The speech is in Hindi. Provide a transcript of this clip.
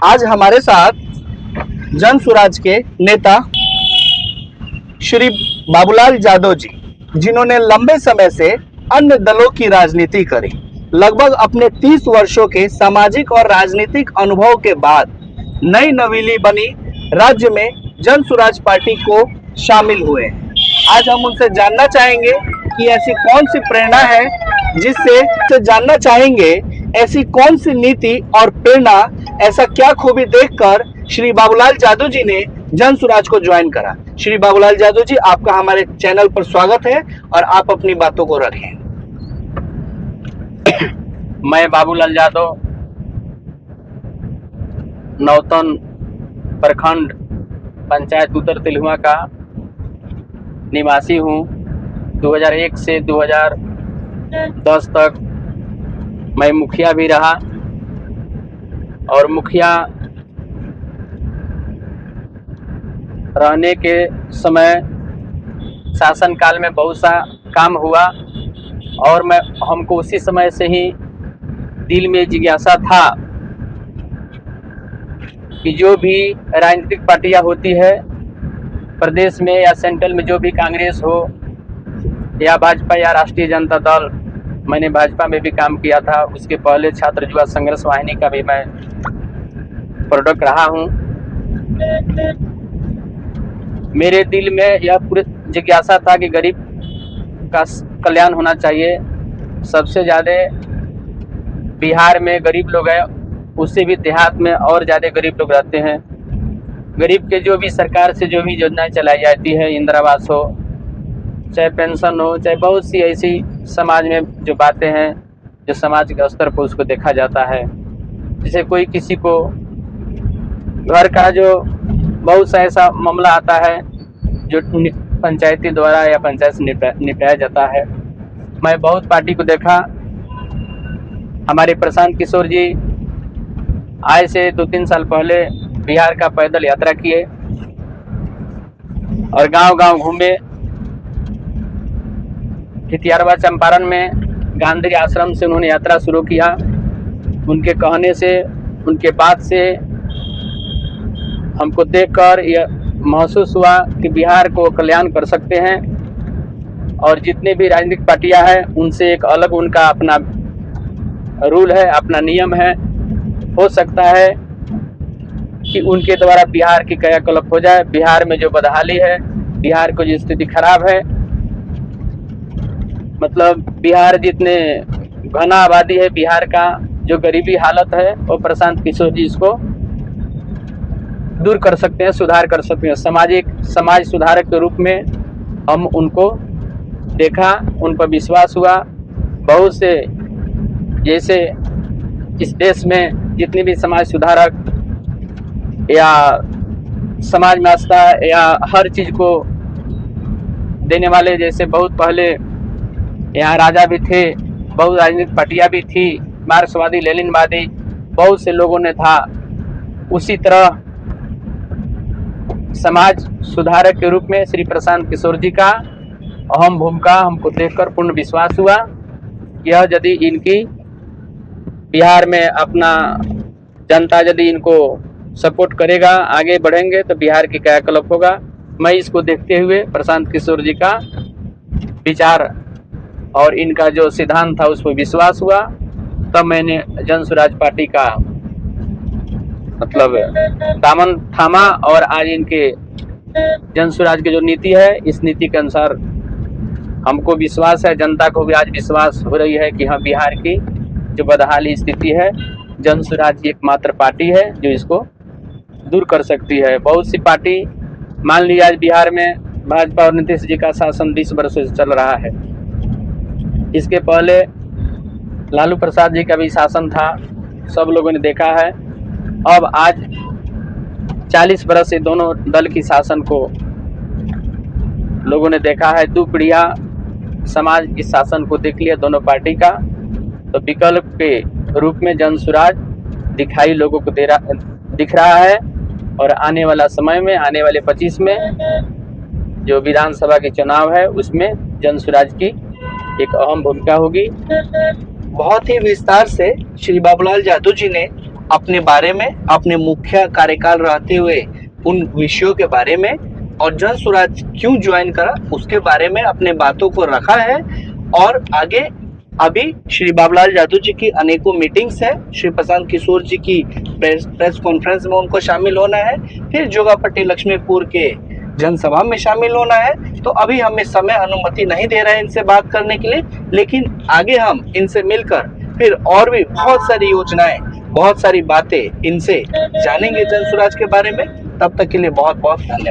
आज हमारे साथ जन स्वराज के नेता श्री बाबूलाल यादव जी, जिन्होंने लंबे समय से अन्य दलों की राजनीति करी, लगभग अपने 30 वर्षों के सामाजिक और राजनीतिक अनुभव के बाद नई नवेली बनी राज्य में जन स्वराज पार्टी को शामिल हुए। आज हम उनसे जानना चाहेंगे कि ऐसी कौन सी प्रेरणा है जानना चाहेंगे ऐसी कौन सी नीति और प्रेरणा, ऐसा क्या खूबी देखकर श्री बाबूलाल यादव जी ने जन स्वराज को ज्वाइन करा। श्री बाबूलाल यादव जी, आपका हमारे चैनल पर स्वागत है और आप अपनी बातों को रखें। मैं बाबूलाल यादव नौतन प्रखंड पंचायत उत्तर तिलहुआ का निवासी हूँ। 2001 से 2010 तक मैं मुखिया भी रहा और मुखिया रहने के समय शासनकाल में बहुत सा काम हुआ और हमको उसी समय से ही दिल में जिज्ञासा था कि जो भी राजनीतिक पार्टियां होती है प्रदेश में या सेंट्रल में, जो भी कांग्रेस हो या भाजपा या राष्ट्रीय जनता दल, मैंने भाजपा में भी काम किया था। उसके पहले छात्र युवा संघर्ष वाहिनी का भी मैं प्रोडक्ट रहा हूं। मेरे दिल में यह पूरी जिज्ञासा था कि गरीब का कल्याण होना चाहिए। सबसे ज़्यादा बिहार में गरीब लोग हैं, उससे भी देहात में और ज़्यादा गरीब लोग रहते हैं। गरीब के जो भी सरकार से जो भी योजनाएं चलाई जाती है, इंदिरा आवास हो, चाहे पेंशन हो, चाहे बहुत सी ऐसी समाज में जो बातें हैं जो समाज के स्तर पर उसको देखा जाता है। जैसे कोई किसी को घर का जो बहुत सा ऐसा मामला आता है जो पंचायती द्वारा या पंचायत से निपटाया जाता है। मैं बहुत पार्टी को देखा। हमारे प्रशांत किशोर जी आज से 2-3 साल पहले बिहार का पैदल यात्रा किए और गांव-गांव घूमे। खितियारवा चंपारण में गांधी आश्रम से उन्होंने यात्रा शुरू किया। उनके कहने से, उनके बात से हमको देखकर यह महसूस हुआ कि बिहार को कल्याण कर सकते हैं और जितने भी राजनीतिक पार्टियां हैं उनसे एक अलग उनका अपना रूल है, अपना नियम है। हो सकता है कि उनके द्वारा बिहार की कायाकल्प हो जाए। बिहार में जो बदहाली है, बिहार को जो स्थिति खराब है, मतलब बिहार जितने घना आबादी है, बिहार का जो गरीबी हालत है, वो प्रशांत किशोर जी इसको दूर कर सकते हैं, सुधार कर सकते हैं। समाज सुधारक के रूप में हम उनको देखा, उन पर विश्वास हुआ। बहुत से जैसे इस देश में जितने भी समाज सुधारक या समाज में आस्था या हर चीज़ को देने वाले, जैसे बहुत पहले यहाँ राजा भी थे, बहुत राजनीतिक पार्टियाँ भी थी, मार्क्सवादी लेनिनवादी बहुत से लोगों ने था। उसी तरह समाज सुधारक के रूप में श्री प्रशांत किशोर जी का अहम भूमिका हमको देखकर पूर्ण विश्वास हुआ। यह यदि इनकी बिहार में अपना जनता यदि इनको सपोर्ट करेगा, आगे बढ़ेंगे तो बिहार की कायाकल्प होगा। मैं इसको देखते हुए प्रशांत किशोर जी का विचार और इनका जो सिद्धांत था उस पर विश्वास हुआ। तब मैंने जन स्वराज पार्टी का मतलब दामन थामा और आज इनके जन स्वराज की जो नीति है, इस नीति के अनुसार हमको विश्वास है, जनता को भी आज विश्वास हो रही है कि हाँ, बिहार की जो बदहाली स्थिति है, जन स्वराज की एकमात्र पार्टी है जो इसको दूर कर सकती है। बहुत सी पार्टी, मान लीजिए आज बिहार में भाजपा और नीतीश जी का शासन 20 वर्षों से चल रहा है। इसके पहले लालू प्रसाद जी का भी शासन था, सब लोगों ने देखा है। अब आज 40 वर्ष से दोनों दल की शासन को लोगों ने देखा है। 2 पीढ़ियाँ समाज इस शासन को देख लिया दोनों पार्टी का। तो विकल्प के रूप में जन स्वराज दिखाई लोगों को दिख रहा है और आने वाला समय में, आने वाले 25 में जो विधानसभा के चुनाव है उसमें जन स्वराज की एक अहम भूमिका होगी। बहुत ही विस्तार से श्री बाबूलाल यादव जी ने अपने बारे में, अपने मुख्य कार्यकाल रहते हुए उन विषयों के बारे में और जन स्वराज क्यों ज्वाइन करा उसके बारे में अपने बातों को रखा है। और आगे अभी श्री बाबूलाल जादव जी की अनेकों मीटिंग्स है, श्री प्रशांत किशोर जी की प्रेस कॉन्फ्रेंस में उनको शामिल होना है, फिर जोगापट्टी लक्ष्मीपुर के जनसभा में शामिल होना है। तो अभी हमें समय अनुमति नहीं दे रहे हैं इनसे बात करने के लिए, लेकिन आगे हम इनसे मिलकर फिर और भी बहुत सारी योजनाएं, बहुत सारी बातें इनसे जानेंगे जन स्वराज के बारे में। तब तक के लिए बहुत बहुत धन्यवाद।